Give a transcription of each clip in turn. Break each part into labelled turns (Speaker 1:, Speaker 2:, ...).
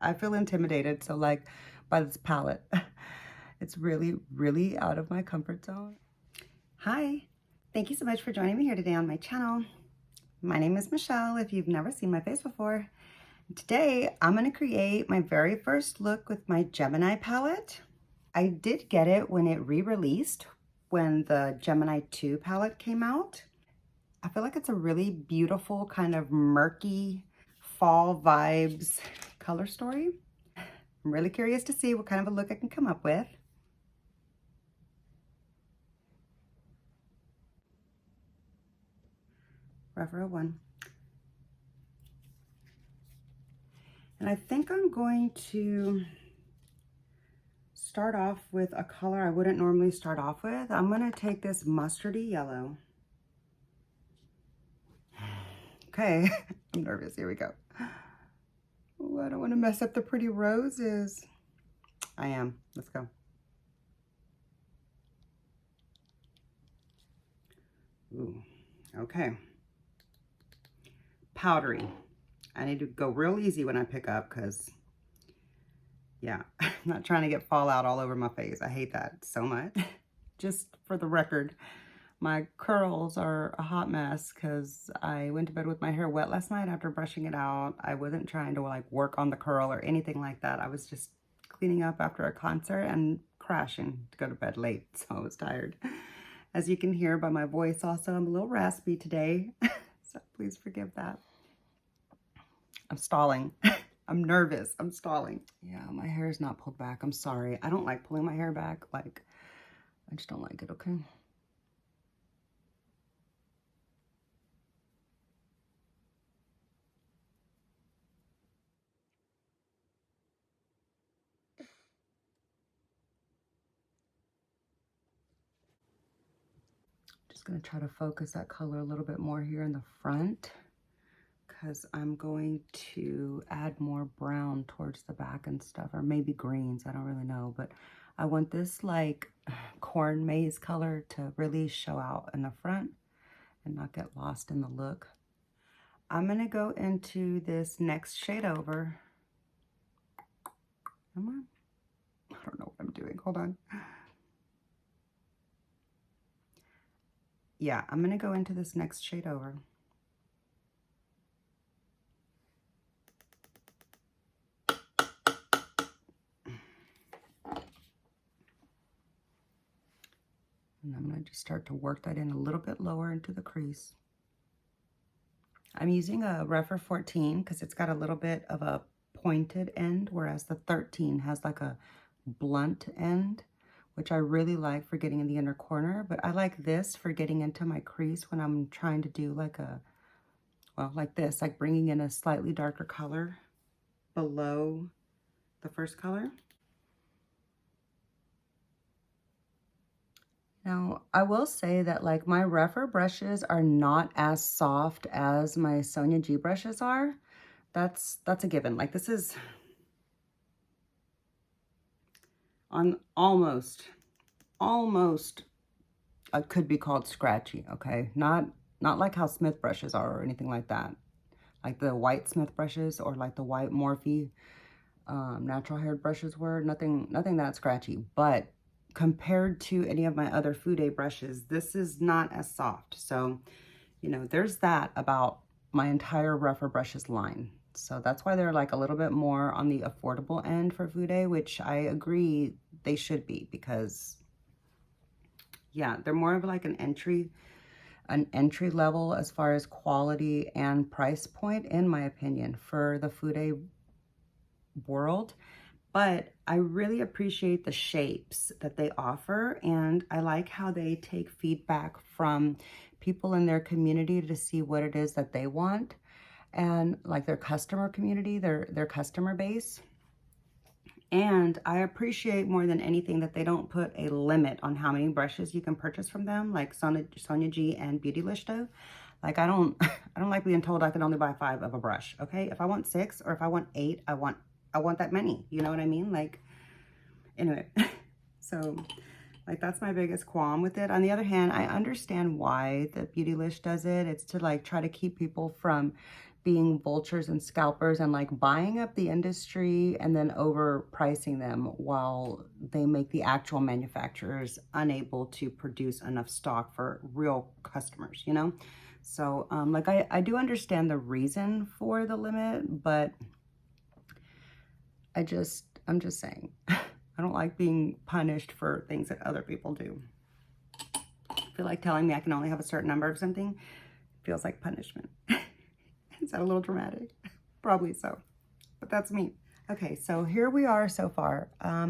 Speaker 1: I feel intimidated. So like by this palette, it's really, really out of my comfort zone. Hi, thank you so much for joining me here today on my channel. My name is Michelle, if you've never seen my face before. Today, I'm gonna create my very first look with my Gemini palette. I did get it when it re-released, when the Gemini 2 palette came out. I feel like it's a really beautiful kind of murky fall vibes color story. I'm really curious to see what kind of a look I can come up with. Forever 01. And I think I'm going to start off with a color I wouldn't normally start off with. I'm going to take this mustardy yellow. Okay, I'm nervous. Here we go. Oh, I don't want to mess up the pretty roses. I am. Let's go. Ooh, okay. Powdery. I need to go real easy when I pick up because, yeah, I'm not trying to get fallout all over my face. I hate that so much. Just for the record, my curls are a hot mess because I went to bed with my hair wet last night after brushing it out. I wasn't trying to like work on the curl or anything like that. I was just cleaning up after a concert and crashing to go to bed late, so I was tired. As you can hear by my voice also, I'm a little raspy today, so please forgive that. I'm stalling. I'm nervous. I'm stalling. Yeah, my hair is not pulled back. I'm sorry. I don't like pulling my hair back. Like, I just don't like it, okay? Just gonna try to focus that color a little bit more here in the front because I'm going to add more brown towards the back and stuff, or maybe greens, I don't really know, but I want this like corn maze color to really show out in the front and not get lost in the look. I'm gonna go into this next shade over. Am I? I don't know what I'm doing, hold on. Yeah, I'm gonna go into this next shade over. And I'm going to just start to work that in a little bit lower into the crease. I'm using a Refer 14 because it's got a little bit of a pointed end, whereas the 13 has like a blunt end, which I really like for getting in the inner corner. But I like this for getting into my crease when I'm trying to do like a, well, like this, like bringing in a slightly darker color below the first color. Now, I will say that like my Refer brushes are not as soft as my Sonia G brushes are. That's a given. Like this is on almost could be called scratchy, okay? Not like how Smith brushes are or anything like that. Like the white Smith brushes or like the white Morphe natural haired brushes were. Nothing that scratchy, but compared to any of my other Fude brushes, this is not as soft. So, you know, there's that about my entire Refer brushes line. So that's why they're like a little bit more on the affordable end for Fude, which I agree they should be because, yeah, they're more of like an entry level as far as quality and price point, in my opinion, for the Fude world. But I really appreciate the shapes that they offer, and I like how they take feedback from people in their community to see what it is that they want, and like their customer community, their customer base. And I appreciate more than anything that they don't put a limit on how many brushes you can purchase from them, like Sonia G and Beautylish do. Like I don't like being told I can only buy 5 of a brush, okay? If I want 6 or if I want 8, I want that many, you know what I mean? Like, anyway, so like that's my biggest qualm with it. On the other hand, I understand why the Beautylish does it. It's to like try to keep people from being vultures and scalpers and like buying up the industry and then overpricing them while they make the actual manufacturers unable to produce enough stock for real customers, you know? So like I do understand the reason for the limit, but I'm just saying, I don't like being punished for things that other people do. I feel like telling me I can only have a certain number of something feels like punishment. Is that a little dramatic? Probably so, but that's me. Okay, so here we are so far. I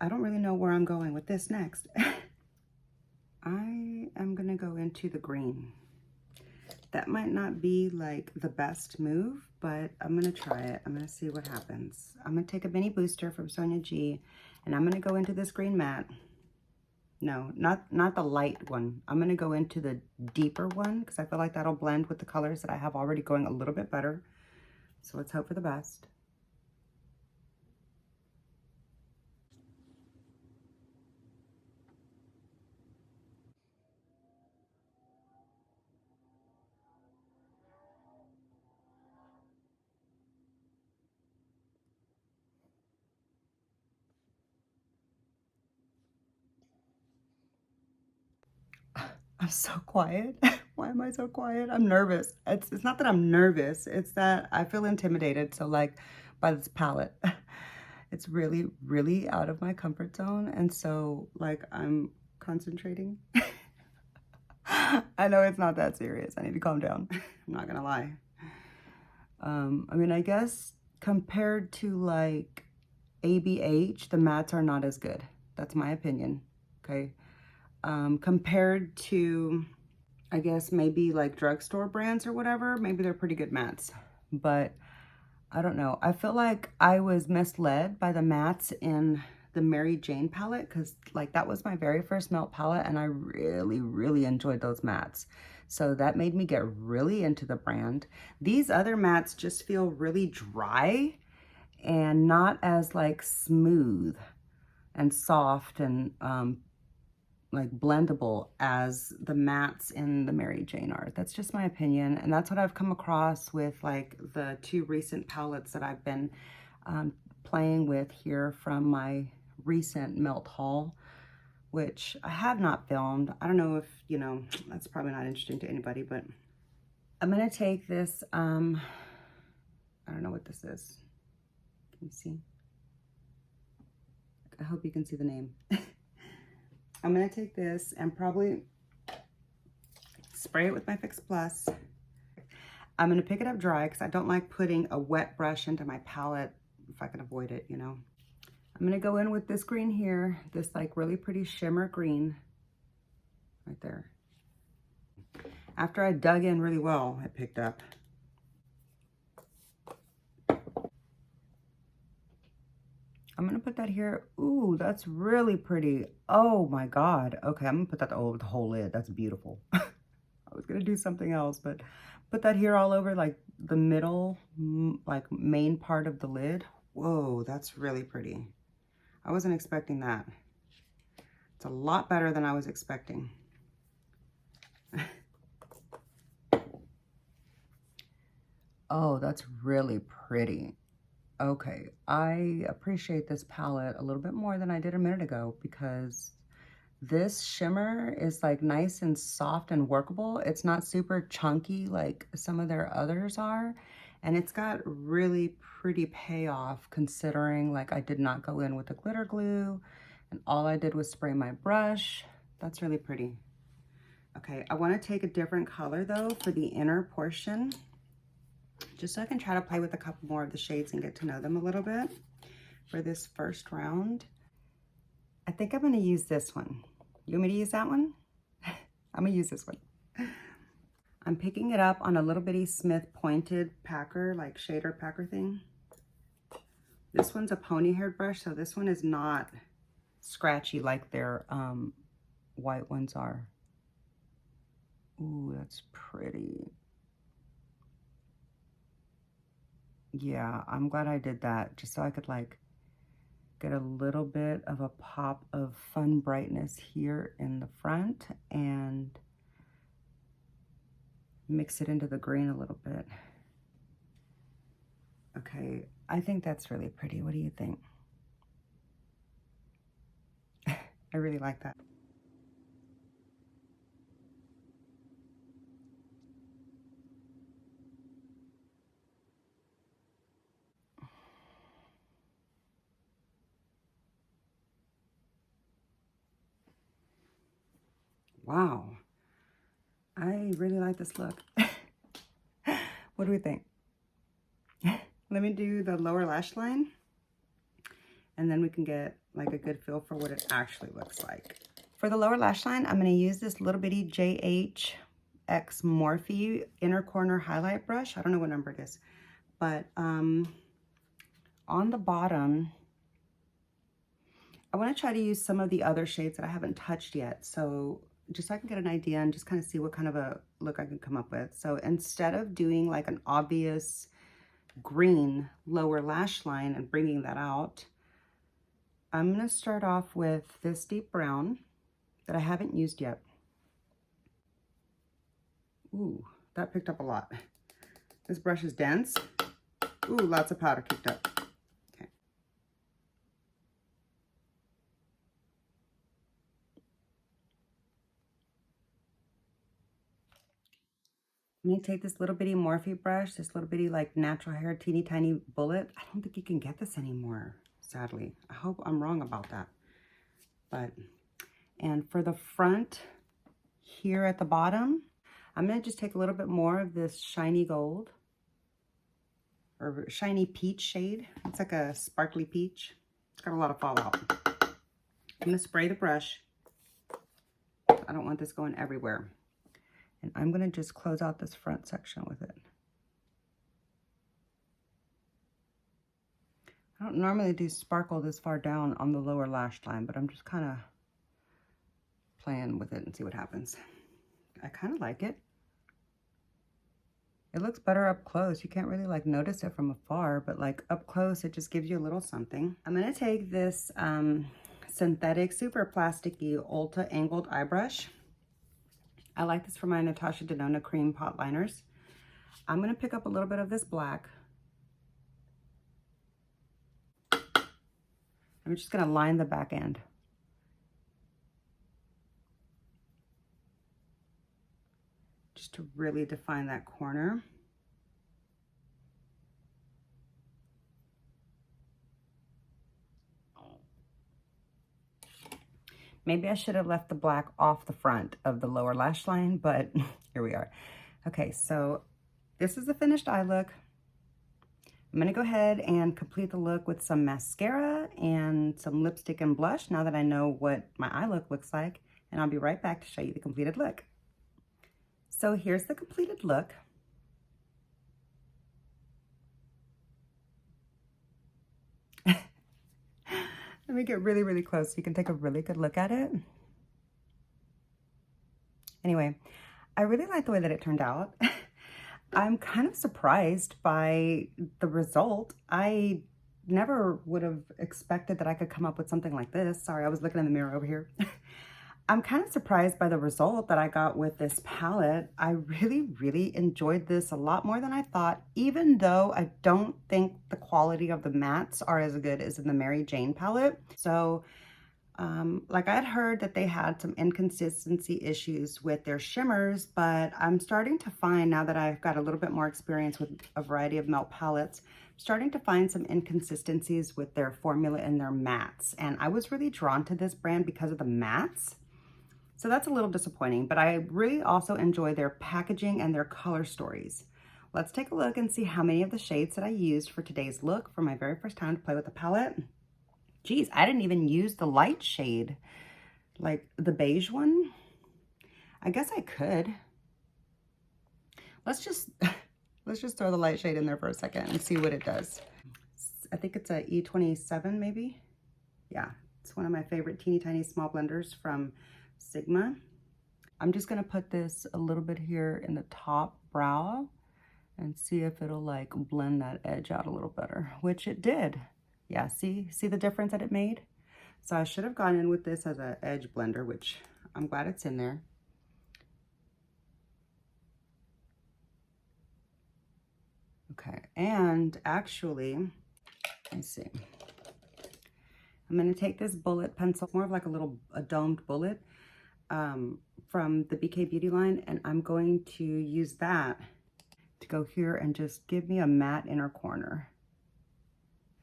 Speaker 1: don't really know where I'm going with this next. I am gonna go into the green. That might not be like the best move, but I'm gonna try it. I'm gonna see what happens. I'm gonna take a mini booster from Sonia G, and I'm gonna go into this green matte. No, not the light one. I'm gonna go into the deeper one because I feel like that'll blend with the colors that I have already going a little bit better. So let's hope for the best. I'm so quiet. Why am I so quiet? I'm nervous. It's not that I'm nervous. It's that I feel intimidated. So like by this palette, it's really, really out of my comfort zone. And so like I'm concentrating. I know it's not that serious. I need to calm down. I'm not gonna lie. I mean, I guess compared to like ABH, the mattes are not as good. That's my opinion, okay? Compared to, I guess, maybe like drugstore brands or whatever, maybe they're pretty good mattes. But I don't know. I feel like I was misled by the mattes in the Mary Jane palette because like that was my very first melt palette and I really, really enjoyed those mattes. So that made me get really into the brand. These other mattes just feel really dry and not as like smooth and soft and like blendable as the mattes in the Mary Jane are. That's just my opinion. And that's what I've come across with like the two recent palettes that I've been playing with here from my recent melt haul, which I have not filmed. I don't know if, you know, that's probably not interesting to anybody, but I'm gonna take this, I don't know what this is. Can you see? I hope you can see the name. I'm gonna take this and probably spray it with my Fix Plus. I'm gonna pick it up dry because I don't like putting a wet brush into my palette if I can avoid it, you know. I'm gonna go in with this green here, this like really pretty shimmer green right there. After I dug in really well, it picked up. I'm gonna put that here. Ooh, that's really pretty. Oh my God. Okay, I'm gonna put that over the whole lid. That's beautiful. I was gonna do something else, but put that here all over like the middle, like main part of the lid. Whoa, that's really pretty. I wasn't expecting that. It's a lot better than I was expecting. Oh, that's really pretty. Okay, I appreciate this palette a little bit more than I did a minute ago because this shimmer is like nice and soft and workable. It's not super chunky like some of their others are. And it's got really pretty payoff considering like I did not go in with the glitter glue and all I did was spray my brush. That's really pretty. Okay, I want to take a different color though for the inner portion, just so I can try to play with a couple more of the shades and get to know them a little bit for this first round. I think I'm going to use this one. You want me to use that one? I'm going to use this one. I'm picking it up on a little bitty Smith pointed packer, like shader packer thing. This one's a pony haired brush, so this one is not scratchy like their white ones are. Ooh, that's pretty. Yeah, I'm glad I did that, just so I could like get a little bit of a pop of fun brightness here in the front and mix it into the green a little bit. Okay, I think that's really pretty. What do you think? I really like that. Wow, I really like this look. What do we think? Let me do the lower lash line, and then we can get like a good feel for what it actually looks like. For the lower lash line, I'm going to use this little bitty JH X Morphe inner corner highlight brush. I don't know what number it is, but on the bottom, I want to try to use some of the other shades that I haven't touched yet. So just so I can get an idea and just kind of see what kind of a look I can come up with. So instead of doing like an obvious green lower lash line and bringing that out, I'm going to start off with this deep brown that I haven't used yet. Ooh, that picked up a lot. This brush is dense. Ooh, lots of powder kicked up. Okay. I'm going to take this little bitty Morphe brush, this little bitty like natural hair teeny tiny bullet. I don't think you can get this anymore, sadly. I hope I'm wrong about that. But, and for the front here at the bottom, I'm going to just take a little bit more of this shiny gold or shiny peach shade. It's like a sparkly peach. It's got a lot of fallout. I'm going to spray the brush. I don't want this going everywhere. And I'm going to just close out this front section with it. I don't normally do sparkle this far down on the lower lash line, but I'm just kind of playing with it and see what happens. I kind of like it. It looks better up close. You can't really like notice it from afar, but like up close, it just gives you a little something. I'm going to take this synthetic, super plasticky Ulta angled eye brush. I like this for my Natasha Denona cream pot liners. I'm going to pick up a little bit of this black. I'm just going to line the back end. Just to really define that corner. Maybe I should have left the black off the front of the lower lash line, but here we are. Okay, so this is the finished eye look. I'm gonna go ahead and complete the look with some mascara and some lipstick and blush now that I know what my eye look looks like, and I'll be right back to show you the completed look. So here's the completed look. Let me get really, really close so you can take a really good look at it. Anyway, I really like the way that it turned out. I'm kind of surprised by the result. I never would have expected that I could come up with something like this. Sorry, I was looking in the mirror over here. I'm kind of surprised by the result that I got with this palette. I really, really enjoyed this a lot more than I thought, even though I don't think the quality of the mattes are as good as in the Mary Jane palette. So, like I'd heard that they had some inconsistency issues with their shimmers, but I'm starting to find, now that I've got a little bit more experience with a variety of melt palettes, I'm starting to find some inconsistencies with their formula and their mattes. And I was really drawn to this brand because of the mattes. So that's a little disappointing, but I really also enjoy their packaging and their color stories. Let's take a look and see how many of the shades that I used for today's look for my very first time to play with the palette. Geez, I didn't even use the light shade, like the beige one. I guess I could. Let's just throw the light shade in there for a second and see what it does. I think it's a E27 maybe. Yeah, it's one of my favorite teeny tiny small blenders from Sigma. I'm just gonna put this a little bit here in the top brow and see if it'll like blend that edge out a little better, which it did. Yeah, see the difference that it made? So I should have gone in with this as an edge blender, which I'm glad it's in there. Okay, and actually, let's see. I'm going to take this bullet pencil, more of like a domed bullet from the BK Beauty line, and I'm going to use that to go here and just give me a matte inner corner.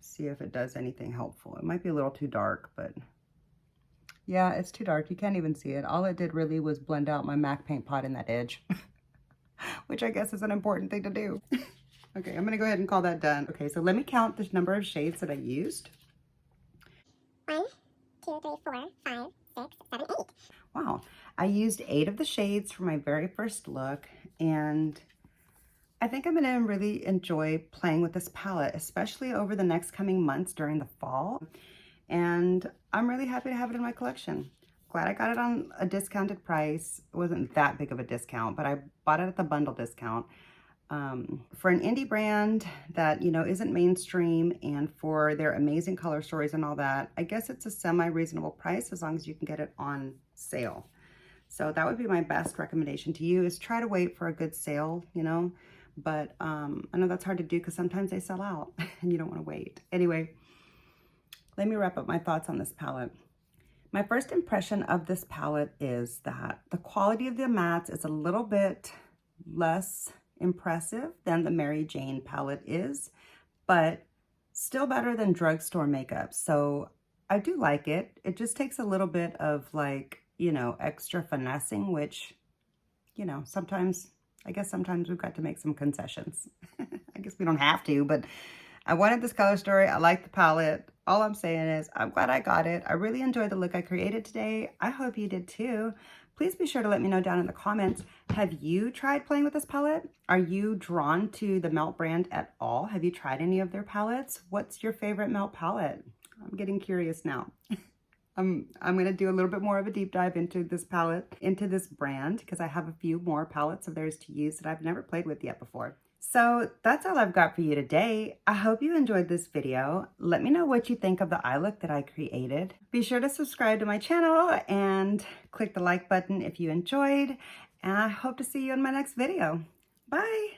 Speaker 1: See if it does anything helpful. It might be a little too dark, but yeah, it's too dark. You can't even see it. All it did really was blend out my MAC paint pot in that edge, which I guess is an important thing to do. Okay, I'm gonna go ahead and call that done. Okay, so let me count the number of shades that I used.
Speaker 2: 1, 2, 3, 4, 5, 6, 7, 8.
Speaker 1: Wow, I used 8 of the shades for my very first look, and I think I'm gonna really enjoy playing with this palette, especially over the next coming months during the fall. And I'm really happy to have it in my collection. Glad I got it on a discounted price. It wasn't that big of a discount, but I bought it at the bundle discount. For an indie brand that, you know, isn't mainstream, and for their amazing color stories and all that, I guess it's a semi-reasonable price as long as you can get it on sale. So that would be my best recommendation to you, is try to wait for a good sale, you know, but I know that's hard to do because sometimes they sell out and you don't want to wait. Anyway, let me wrap up my thoughts on this palette. My first impression of this palette is that the quality of the mattes is a little bit less impressive than the Mary Jane palette is, but still better than drugstore makeup. So I do like it. It just takes a little bit of, like, you know, extra finessing, which, you know, sometimes, I guess sometimes we've got to make some concessions. I guess we don't have to, but I wanted this color story. I like the palette. All I'm saying is I'm glad I got it. I really enjoyed the look I created today. I hope you did too. Please be sure to let me know down in the comments. Have you tried playing with this palette? Are you drawn to the Melt brand at all? Have you tried any of their palettes? What's your favorite Melt palette? I'm getting curious now. I'm going to do a little bit more of a deep dive into this palette, into this brand, because I have a few more palettes of theirs to use that I've never played with yet before. So that's all I've got for you today. I hope you enjoyed this video. Let me know what you think of the eye look that I created. Be sure to subscribe to my channel and click the like button if you enjoyed. And I hope to see you in my next video. Bye.